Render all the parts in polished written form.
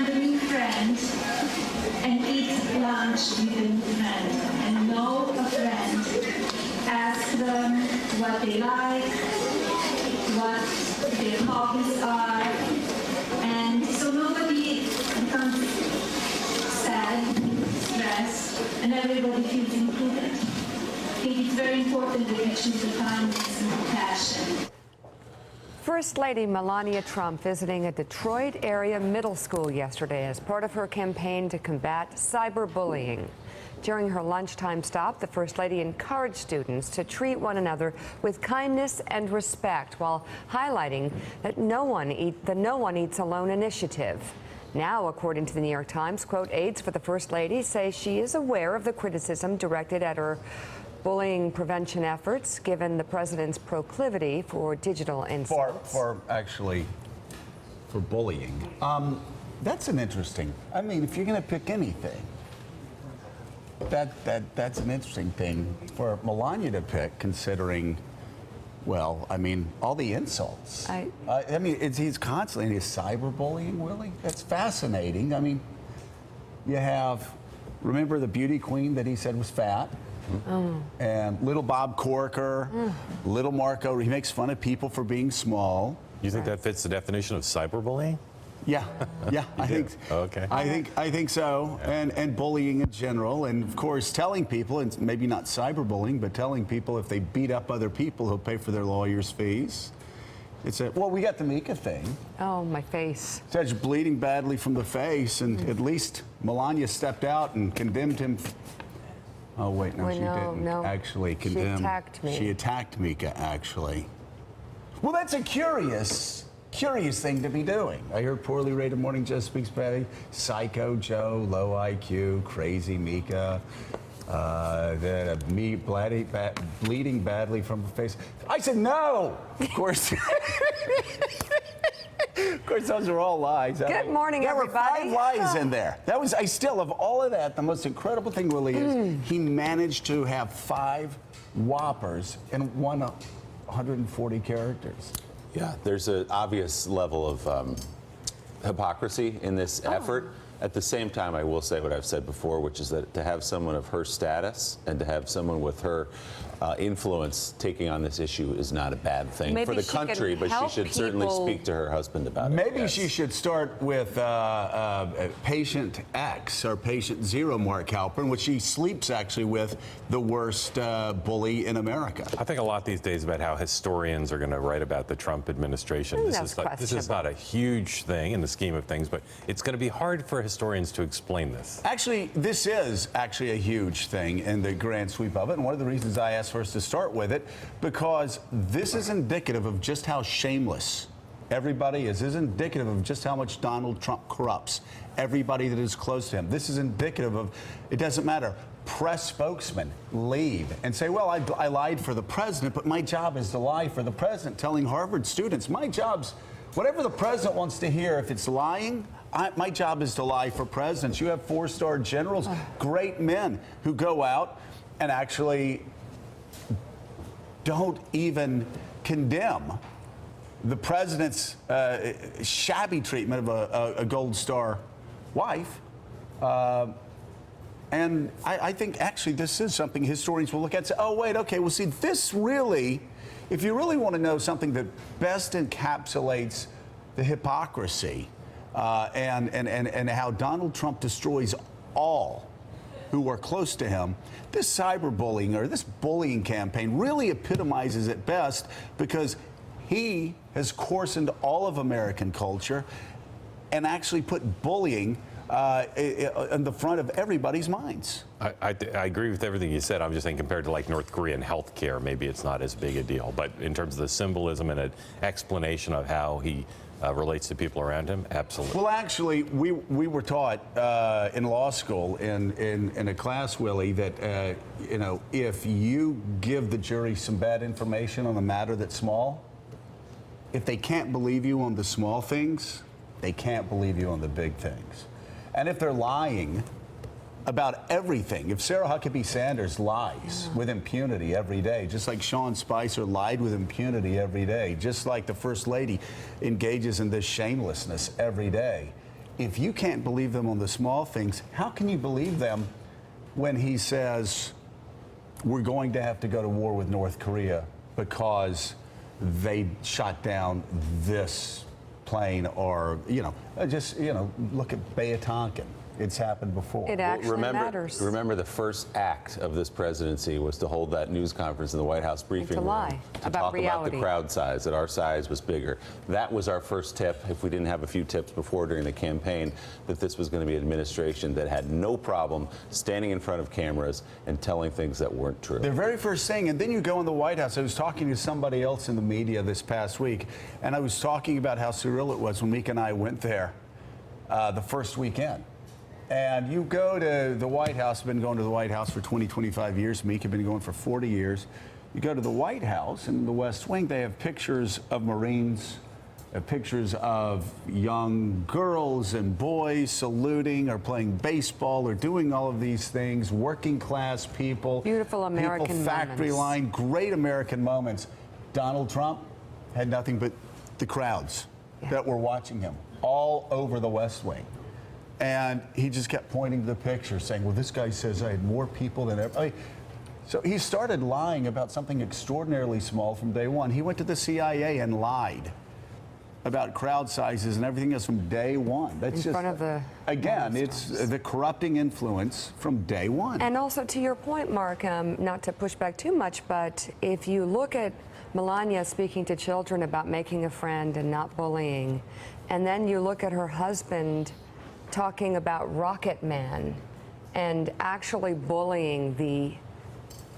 find a new friend and eat lunch with a new friend and know a friend. Ask them what they like, what their hobbies are, and so nobody becomes sad, stressed, and everybody feels included. I think it's very important that we choose the kindness and compassion. First Lady Melania Trump visiting a Detroit area middle school yesterday as part of her campaign to combat cyberbullying. During her lunchtime stop, the First Lady encouraged students to treat one another with kindness and respect while highlighting that the No One Eats Alone initiative. Now, according to the New York Times, quote, aides for the First Lady say she is aware of the criticism directed at her bullying prevention efforts, given the president's proclivity for digital insults. For bullying. That's an interesting, I mean, if you're going to pick anything, that's an interesting thing for Melania to pick, considering, well, I mean, all the insults. I mean, he's constantly, he's cyberbullying, Willie? That's fascinating. I mean, you have, remember the beauty queen that he said was fat? And little Bob Corker, little Marco, he makes fun of people for being small. You think that fits the definition of cyberbullying? Yeah, I think. Okay. I think so, and bullying in general, and of course telling people, and maybe not cyberbullying, but telling people if they beat up other people, he'll pay for their lawyers' fees. Well, we got the Mika thing. Oh, my face. Says bleeding badly from the face, and at least Melania stepped out and condemned him. Oh wait, no, she didn't actually condemn. She attacked me. She attacked Mika, actually. Well, that's a curious thing to be doing. I heard poorly rated Morning Joe speaks Patty, Psycho Joe, low IQ, crazy Mika, bleeding badly from the face. I said no. Of course. Of course, those are all lies. Good morning, everybody. There were 5 lies in there. Of all of that, the most incredible thing really is he managed to have 5 whoppers in 140 characters. Yeah, there's an obvious level of hypocrisy in this effort. At the same time, I will say what I've said before, which is that to have someone of her status and to have someone with her influence taking on this issue is not a bad thing for the country, but she should certainly speak to her husband about it. Maybe she should start with patient X or patient 0, Mark Halpern, which she sleeps actually with the worst bully in America. I think a lot these days about how historians are going to write about the Trump administration. This is not a huge thing in the scheme of things, but it's going to be hard for historians to explain this. Actually, this is actually a huge thing in the grand sweep of it, and one of the reasons I asked for us to start with it, because this is indicative of just how shameless everybody is. This is indicative of just how much Donald Trump corrupts everybody that is close to him. This is indicative of, it doesn't matter, press spokesmen leave and say, well, I lied for the president, but my job is to lie for the president, telling Harvard students, my job's, whatever the president wants to hear, if it's lying, my job is to lie for presidents. You have 4-star generals, great men who go out and actually don't even condemn the president's shabby treatment of a Gold Star wife. And I think actually this is something historians will look at and say, oh, wait, okay, well, see, this really, if you really want to know something that best encapsulates the hypocrisy and how Donald Trump destroys all who are close to him, this cyberbullying or this bullying campaign really epitomizes it best, because he has coarsened all of American culture and actually put bullying in the front of everybody's minds. I agree with everything you said. I'm just saying compared to like North Korean healthcare, maybe it's not as big a deal. But in terms of the symbolism and an explanation of how he relates to people around him, absolutely. Well, actually, we were taught in law school in a class, Willie, that you know, if you give the jury some bad information on a matter that's small, if they can't believe you on the small things, they can't believe you on the big things. And if they're lying about everything, if Sarah Huckabee Sanders lies with impunity every day, just like Sean Spicer lied with impunity every day, just like the First Lady engages in this shamelessness every day, if you can't believe them on the small things, how can you believe them when he says we're going to have to go to war with North Korea because they shot down this plane, or, look at Bayatonkin. It's happened before. It actually matters. Remember, the first act of this presidency was to hold that news conference in the White House briefing room lie to about talk reality. about the crowd size, that our size was bigger. That was our first tip, if we didn't have a few tips before during the campaign, that this was going to be an administration that had no problem standing in front of cameras and telling things that weren't true. Their very first thing, and then you go in the White House. I was talking to somebody else in the media this past week, and I was talking about how surreal it was when Mika and I went there the first weekend. And you go to the White House, I've been going to the White House for 20, 25 years. Mika have been going for 40 years. You go to the White House in the West Wing, they have pictures of Marines, pictures of young girls and boys saluting or playing baseball or doing all of these things, working class people. Beautiful American people, factory moments. line, great American moments. Donald Trump had nothing but the crowds that were watching him all over the West Wing. And he just kept pointing to the picture, saying, well, this guy says I had more people than ever. So he started lying about something extraordinarily small from day one. He went to the CIA and lied about crowd sizes and everything else from day one. That's in front of the again, it's the corrupting influence from day one. And also, to your point, Mark, not to push back too much, but if you look at Melania speaking to children about making a friend and not bullying, and then you look at her husband talking about Rocket Man and actually bullying the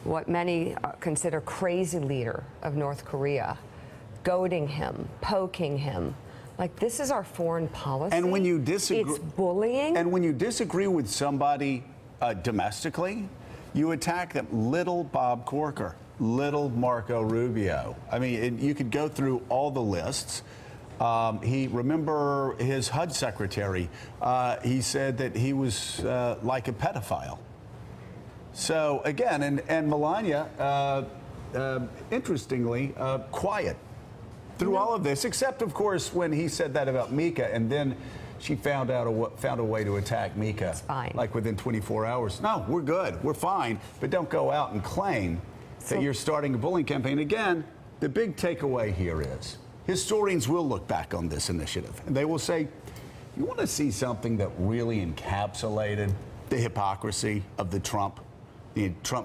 what many consider crazy leader of North Korea, goading him, poking him. Like, this is our foreign policy. And when you disagree, it's bullying. And when you disagree with somebody domestically, you attack them. Little Bob Corker, little Marco Rubio. I mean, you could go through all the lists. Remember his HUD secretary, he said that he was like a pedophile. So again, and Melania, interestingly, quiet through all of this, except of course when he said that about Mika, and then she found a way to attack Mika. It's fine. Like within 24 hours. No, we're good, we're fine, but don't go out and claim that you're starting a bullying campaign. Again, the big takeaway here is historians will look back on this initiative and they will say, you want to see something that really encapsulated the hypocrisy of the Trump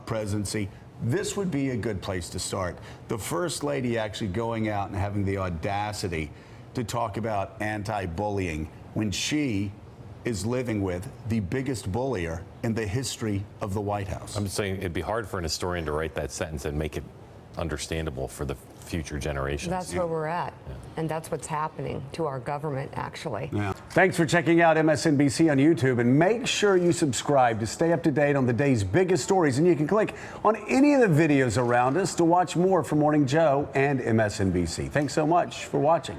presidency? This would be a good place to start. The First Lady actually going out and having the audacity to talk about anti-bullying when she is living with the biggest bullier in the history of the White House. I'm saying it'd be hard for an historian to write that sentence and make it understandable for the future generations. That's where we're at. And that's what's happening to our government, actually. Yeah. Thanks for checking out MSNBC on YouTube, and make sure you subscribe to stay up to date on the day's biggest stories. And you can click on any of the videos around us to watch more from Morning Joe and MSNBC. Thanks so much for watching.